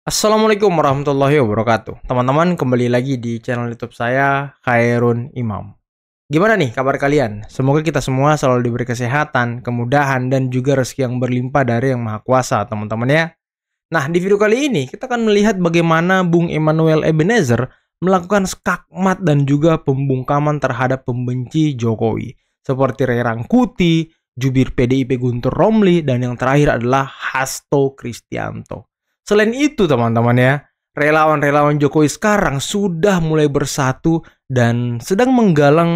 Assalamualaikum warahmatullahi wabarakatuh. Teman-teman, kembali lagi di channel YouTube saya, Khairun Imam. Gimana nih kabar kalian? Semoga kita semua selalu diberi kesehatan, kemudahan, dan juga rezeki yang berlimpah dari Yang Maha Kuasa, teman-teman ya. Nah, di video kali ini kita akan melihat bagaimana Bung Emmanuel Ebenezer melakukan skakmat dan juga pembungkaman terhadap pembenci Jokowi, seperti Ray Rangkuti, jubir PDIP Guntur Romli, dan yang terakhir adalah Hasto Kristianto. Selain itu teman-teman ya, relawan-relawan Jokowi sekarang sudah mulai bersatu dan sedang menggalang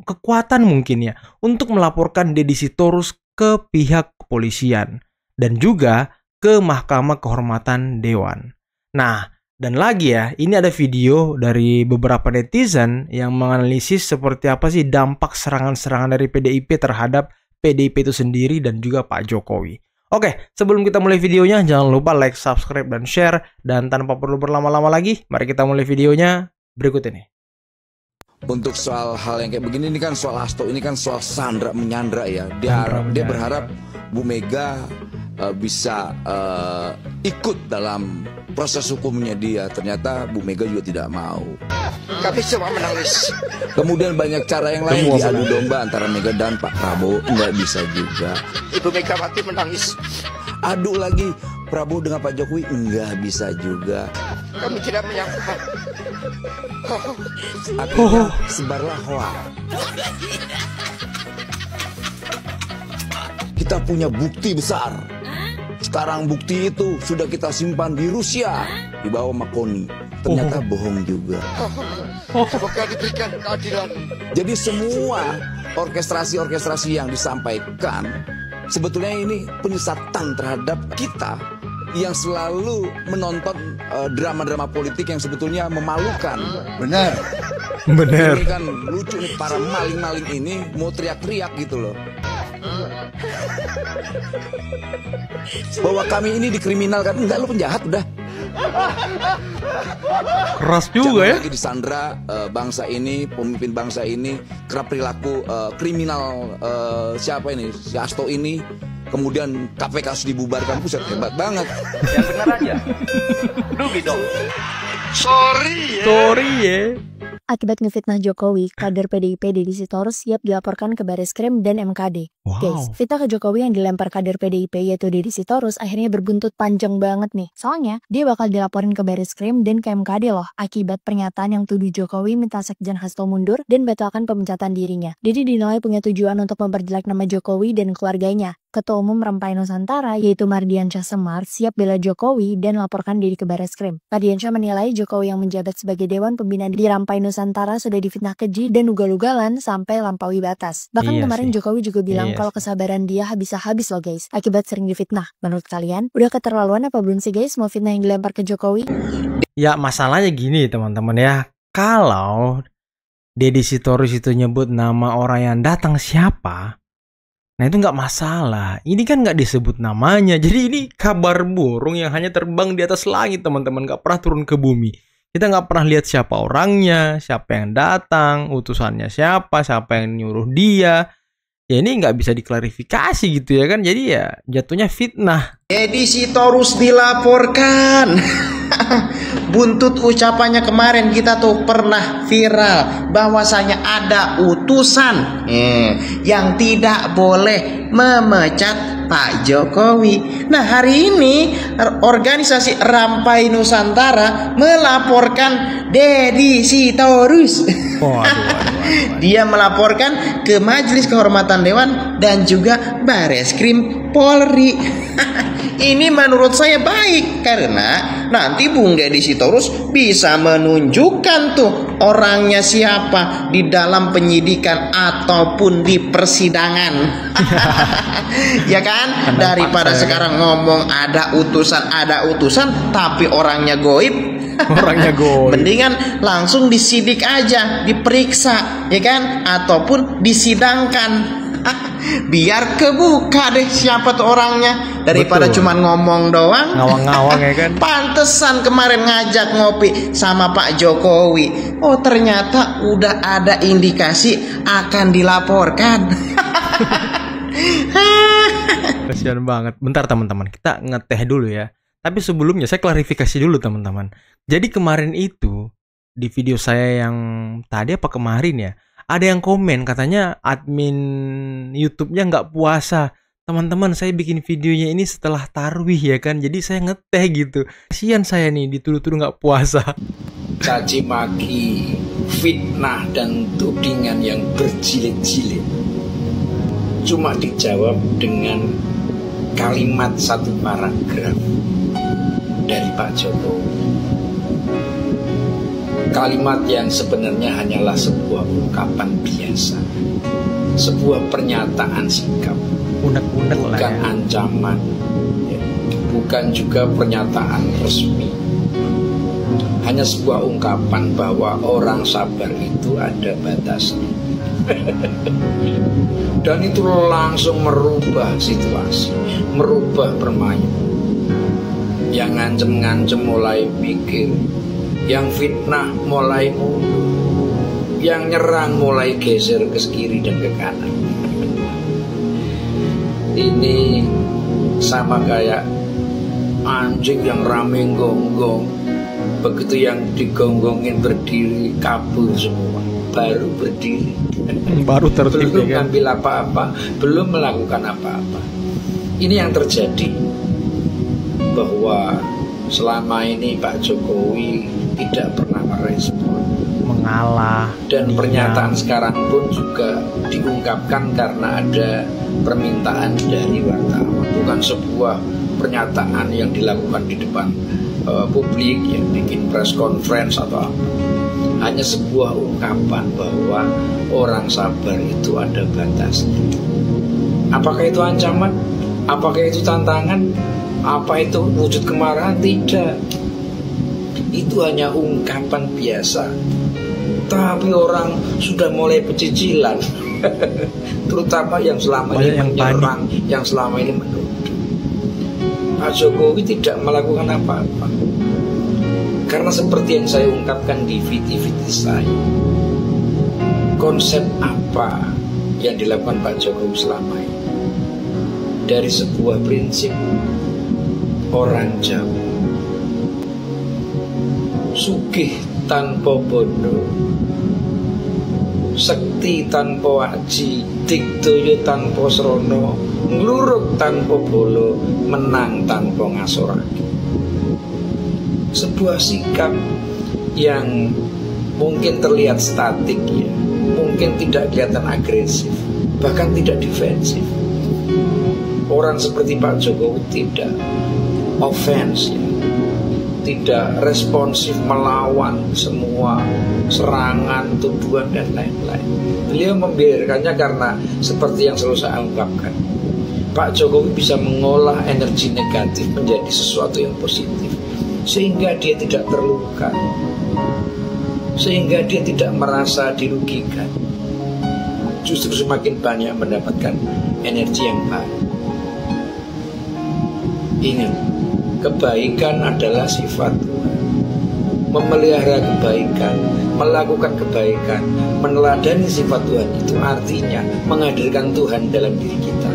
kekuatan mungkin ya untuk melaporkan Deddy Sitorus ke pihak kepolisian dan juga ke Mahkamah Kehormatan Dewan. Nah, dan lagi ya, ini ada video dari beberapa netizen yang menganalisis seperti apa sih dampak serangan-serangan dari PDIP terhadap PDIP itu sendiri dan juga Pak Jokowi. Oke, sebelum kita mulai videonya, jangan lupa like, subscribe, dan share. Dan tanpa perlu berlama-lama lagi, mari kita mulai videonya berikut ini. Untuk soal hal yang kayak begini, ini kan soal Hasto, ini kan soal Sandra menyandra ya. Dia berharap Bu Mega bisa ikut dalam proses hukumnya dia. Ternyata Bu Mega juga tidak mau. Kami semua menangis. Kemudian banyak cara yang lain diadu domba antara Mega dan Pak Prabowo, nggak bisa juga. Ibu Megawati menangis. Adu lagi Prabowo dengan Pak Jokowi, nggak bisa juga. Kami tidak menyangka. Akhirnya sebarlah hoax. Kita punya bukti besar. Sekarang bukti itu sudah kita simpan di Rusia, di bawah Makoni. Ternyata bohong juga. Semoga diberikan keadilan. Jadi semua orkestrasi-orkestrasi yang disampaikan sebetulnya ini penyesatan terhadap kita yang selalu menonton drama-drama politik yang sebetulnya memalukan. Benar. Bener. Ini kan lucu nih, para maling-maling ini mau teriak-teriak gitu loh. Bahwa kami ini dikriminalkan. Enggak, lu penjahat udah. Keras juga ya. Jangan lagi disandra bangsa ini, pemimpin bangsa ini kerap perilaku kriminal. Siapa ini? Si Hasto ini. Kemudian KPK harus dibubarkan. Buset, hebat banget. Yang benar aja. Rugi dong. Sorry ya. Akibat ngefitnah Jokowi, kader PDIP Deddy Sitorus siap dilaporkan ke Bareskrim dan MKD. Wow. Guys, fitnah ke Jokowi yang dilempar kader PDIP yaitu Deddy Sitorus akhirnya berbuntut panjang banget nih. Soalnya, dia bakal dilaporin ke Bareskrim dan ke MKD loh, akibat pernyataan yang tuduh Jokowi minta Sekjen Hasto mundur dan batalkan pemecatan dirinya. Deddy dinilai punya tujuan untuk memperjelek nama Jokowi dan keluarganya. Ketua Umum Rempai Nusantara yaitu Mardiansyah Semar siap bela Jokowi dan laporkan diri ke Bareskrim. Mardiansyah menilai Jokowi yang menjabat sebagai Dewan Pembina di Rempai Nusantara sudah difitnah keji dan ugal-ugalan sampai lampaui batas. Bahkan Iya kemarin sih. Jokowi juga bilang kalau kesabaran dia habis loh guys, akibat sering difitnah. Menurut kalian, udah keterlaluan apa belum sih guys mau fitnah yang dilempar ke Jokowi? Ya masalahnya gini teman-teman ya. Kalau Deddy Sitorus itu nyebut nama orang yang datang siapa, nah itu nggak masalah. Ini kan nggak disebut namanya. Jadi ini kabar burung yang hanya terbang di atas langit teman-teman. Nggak pernah turun ke bumi. Kita nggak pernah lihat siapa orangnya, siapa yang datang, utusannya siapa yang nyuruh dia. Ya ini nggak bisa diklarifikasi gitu ya kan. Jadi ya jatuhnya fitnah. Deddy Sitorus dilaporkan. Buntut ucapannya kemarin kita tuh pernah viral bahwasanya ada utusan yang tidak boleh memecat Pak Jokowi. Nah hari ini organisasi Rempai Nusantara melaporkan Deddy Sitorus. Dia melaporkan ke Majelis Kehormatan Dewan dan juga Bareskrim Polri. Ini menurut saya baik karena nanti Bung Deddy Sitorus bisa menunjukkan tuh orangnya siapa di dalam penyidikan ataupun di persidangan. Ya kan? Daripada sekarang ngomong ada utusan tapi orangnya goib. Orangnya goib. Mendingan langsung disidik aja, diperiksa, ya kan? Ataupun disidangkan. Biar kebuka deh siapa tuh orangnya. Daripada Betul. cuma ngomong doang. Ngawang-ngawang ya kan. Pantesan kemarin ngajak ngopi sama Pak Jokowi. Oh ternyata udah ada indikasi akan dilaporkan. Kasihan banget. Bentar teman-teman, kita ngeteh dulu ya. Tapi sebelumnya saya klarifikasi dulu teman-teman. Jadi kemarin itu di video saya yang tadi apa kemarin ya, ada yang komen katanya admin YouTube-nya nggak puasa. Teman-teman, saya bikin videonya ini setelah tarawih ya kan, jadi saya ngeteh gitu. Kasian saya nih dituduh-tuduh nggak puasa. Caci maki, fitnah dan tudingan yang berjilid-jilid cuma dijawab dengan kalimat satu paragraf dari Pak Jokowi. Kalimat yang sebenarnya hanyalah sebuah ungkapan biasa, sebuah pernyataan sikap, Unek-unek lah bukan ya. ancaman, ya, bukan juga pernyataan resmi. Hanya sebuah ungkapan bahwa orang sabar itu ada batasnya. Dan itu langsung merubah situasi, merubah permainan. Yang ngancem-ngancem mulai mikir, yang fitnah mulai mundur, yang nyerang mulai geser ke kiri dan ke kanan. Ini sama kayak anjing yang rame gonggong. Begitu yang digonggongin berdiri, kabur semua. Baru berdiri, Baru tertib belum ya kan. ngambil apa-apa, belum melakukan apa-apa. Ini yang terjadi, bahwa selama ini Pak Jokowi tidak pernah merespon. Mengalah. Dan diam. pernyataan sekarang pun juga diungkapkan karena ada permintaan dari wartawan, bukan sebuah pernyataan yang dilakukan di depan publik, yang bikin press conference atau apa. Hanya sebuah ungkapan bahwa orang sabar itu ada batasnya. Apakah itu ancaman? Apakah itu tantangan? Apa itu wujud kemarahan? Tidak. Itu hanya ungkapan biasa. Tapi orang sudah mulai pecicilan. Terutama yang selama ini menyerang, yang selama ini menuduh. Pak Jokowi tidak melakukan apa-apa. Karena seperti yang saya ungkapkan di video saya, konsep apa yang dilakukan Pak Jokowi selama ini? Dari sebuah prinsip orang Jawa, sugih tanpa bondo, sekti tanpa waji, digdaya tanpa srana, ngluruk tanpa bolo, menang tanpa ngasorake. Sebuah sikap yang mungkin terlihat statik ya, mungkin tidak kelihatan agresif, bahkan tidak defensif. Orang seperti Pak Jokowi tidak offense ya, tidak responsif melawan semua serangan, tuduhan dan lain-lain. Beliau membiarkannya karena seperti yang selalu saya ungkapkan, Pak Jokowi bisa mengolah energi negatif menjadi sesuatu yang positif, sehingga dia tidak terluka, sehingga dia tidak merasa dirugikan. Justru semakin banyak mendapatkan energi yang baik. Ingat, kebaikan adalah sifat Tuhan. Memelihara kebaikan, melakukan kebaikan, meneladani sifat Tuhan itu artinya menghadirkan Tuhan dalam diri kita.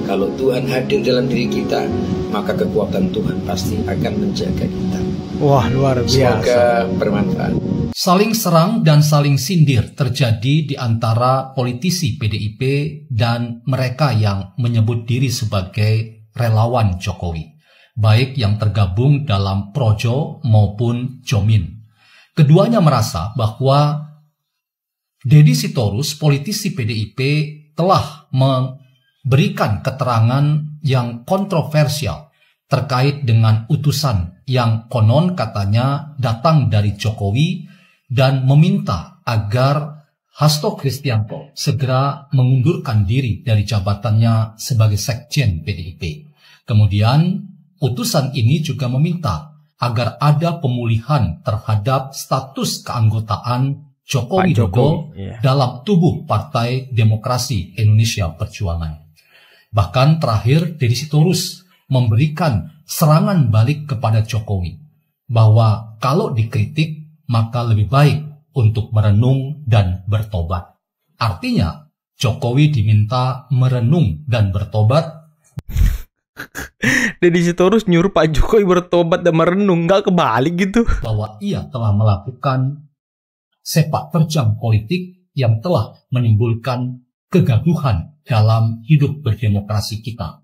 Kalau Tuhan hadir dalam diri kita, maka kekuatan Tuhan pasti akan menjaga kita. Wah, luar biasa. Semoga bermanfaat. Saling serang dan saling sindir terjadi di antara politisi PDIP dan mereka yang menyebut diri sebagai relawan Jokowi, baik yang tergabung dalam Projo maupun Jomin. Keduanya merasa bahwa Deddy Sitorus, politisi PDIP, telah memberikan keterangan yang kontroversial terkait dengan utusan yang konon katanya datang dari Jokowi dan meminta agar Hasto Kristianto segera mengundurkan diri dari jabatannya sebagai sekjen PDIP. Kemudian utusan ini juga meminta agar ada pemulihan terhadap status keanggotaan Joko Widodo dalam tubuh Partai Demokrasi Indonesia Perjuangan. Bahkan terakhir Deddy Sitorus memberikan serangan balik kepada Jokowi bahwa kalau dikritik maka lebih baik untuk merenung dan bertobat. Artinya Jokowi diminta merenung dan bertobat. Deddy Sitorus nyuruh Pak Jokowi bertobat dan merenung, nggak kebalik gitu. Bahwa ia telah melakukan sepak terjang politik yang telah menimbulkan kegaduhan dalam hidup berdemokrasi kita.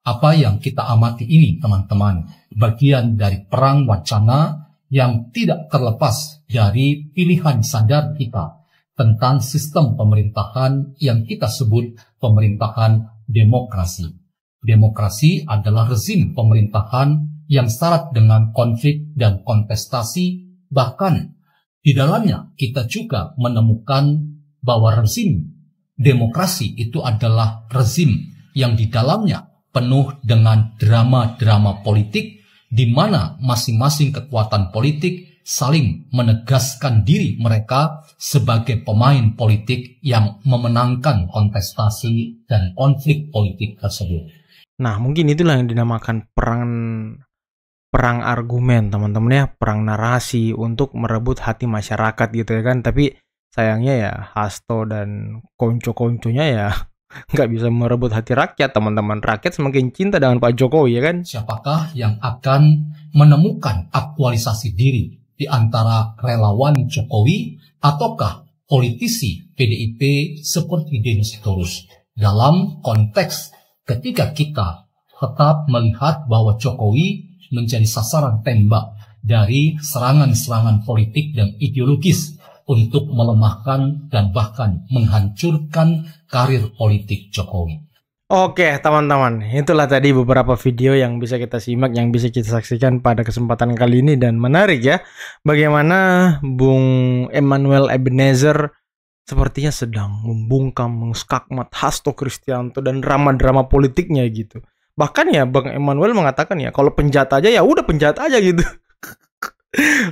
Apa yang kita amati ini, teman-teman, bagian dari perang wacana yang tidak terlepas dari pilihan sadar kita tentang sistem pemerintahan yang kita sebut pemerintahan demokrasi. Demokrasi adalah rezim pemerintahan yang syarat dengan konflik dan kontestasi, bahkan di dalamnya kita juga menemukan bahwa rezim demokrasi itu adalah rezim yang di dalamnya penuh dengan drama-drama politik, di mana masing-masing kekuatan politik saling menegaskan diri mereka sebagai pemain politik yang memenangkan kontestasi dan konflik politik tersebut. Nah, mungkin itulah yang dinamakan perang argumen, teman-teman ya, perang narasi untuk merebut hati masyarakat gitu ya kan. Tapi sayangnya ya Hasto dan konco-konconya ya nggak bisa merebut hati rakyat, teman-teman. Rakyat semakin cinta dengan Pak Jokowi ya kan. Siapakah yang akan menemukan aktualisasi diri di antara relawan Jokowi ataukah politisi PDIP seperti Deddy Sitorus? Dalam konteks ketika kita tetap melihat bahwa Jokowi menjadi sasaran tembak dari serangan-serangan politik dan ideologis untuk melemahkan dan bahkan menghancurkan karir politik Jokowi. Oke teman-teman, itulah tadi beberapa video yang bisa kita simak, yang bisa kita saksikan pada kesempatan kali ini. Dan menarik ya, bagaimana Bung Emmanuel Ebenezer sepertinya sedang membungkam, mengskakmat Hasto Kristianto dan drama-drama politiknya gitu. Bahkan ya Bang Emmanuel mengatakan ya, kalau penjahat aja ya udah penjahat aja gitu.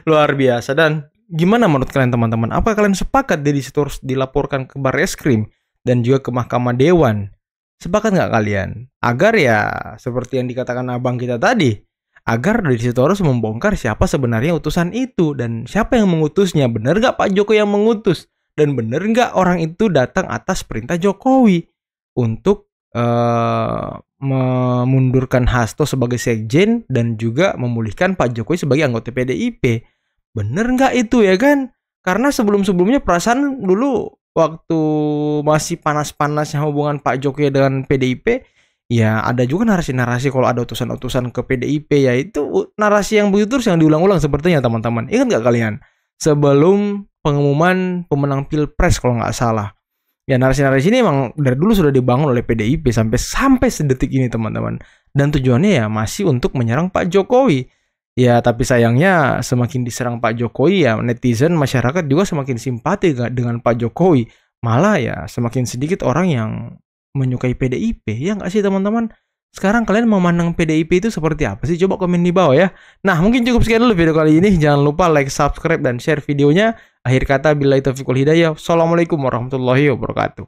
Luar biasa. Dan gimana menurut kalian teman-teman? Apa kalian sepakat Deddy Sitorus dilaporkan ke Barreskrim dan juga ke Mahkamah Dewan? Sepakat nggak kalian? Agar ya seperti yang dikatakan abang kita tadi, agar Deddy Sitorus membongkar siapa sebenarnya utusan itu dan siapa yang mengutusnya. Bener nggak Pak Jokowi yang mengutus? Dan bener nggak orang itu datang atas perintah Jokowi untuk memundurkan Hasto sebagai sekjen dan juga memulihkan Pak Jokowi sebagai anggota PDIP? Bener nggak itu ya kan? Karena sebelum-sebelumnya perasaan dulu waktu masih panas-panasnya hubungan Pak Jokowi dengan PDIP, ya ada juga narasi-narasi kalau ada utusan-utusan ke PDIP, ya itu narasi yang begitu terus yang diulang-ulang sepertinya teman-teman. Ingat nggak kalian? Sebelum pengumuman pemenang Pilpres kalau nggak salah. Ya narasi-narasi ini emang dari dulu sudah dibangun oleh PDIP sampai sedetik ini teman-teman. Dan tujuannya ya masih untuk menyerang Pak Jokowi. Ya tapi sayangnya semakin diserang Pak Jokowi ya netizen, masyarakat juga semakin simpati dengan Pak Jokowi. Malah ya semakin sedikit orang yang menyukai PDIP. Ya nggak sih teman-teman? Sekarang kalian memandang PDIP itu seperti apa sih? Coba komen di bawah ya. Nah mungkin cukup sekian dulu video kali ini. Jangan lupa like, subscribe, dan share videonya. Akhir kata billahi taufiq wal hidayah. Assalamualaikum warahmatullahi wabarakatuh.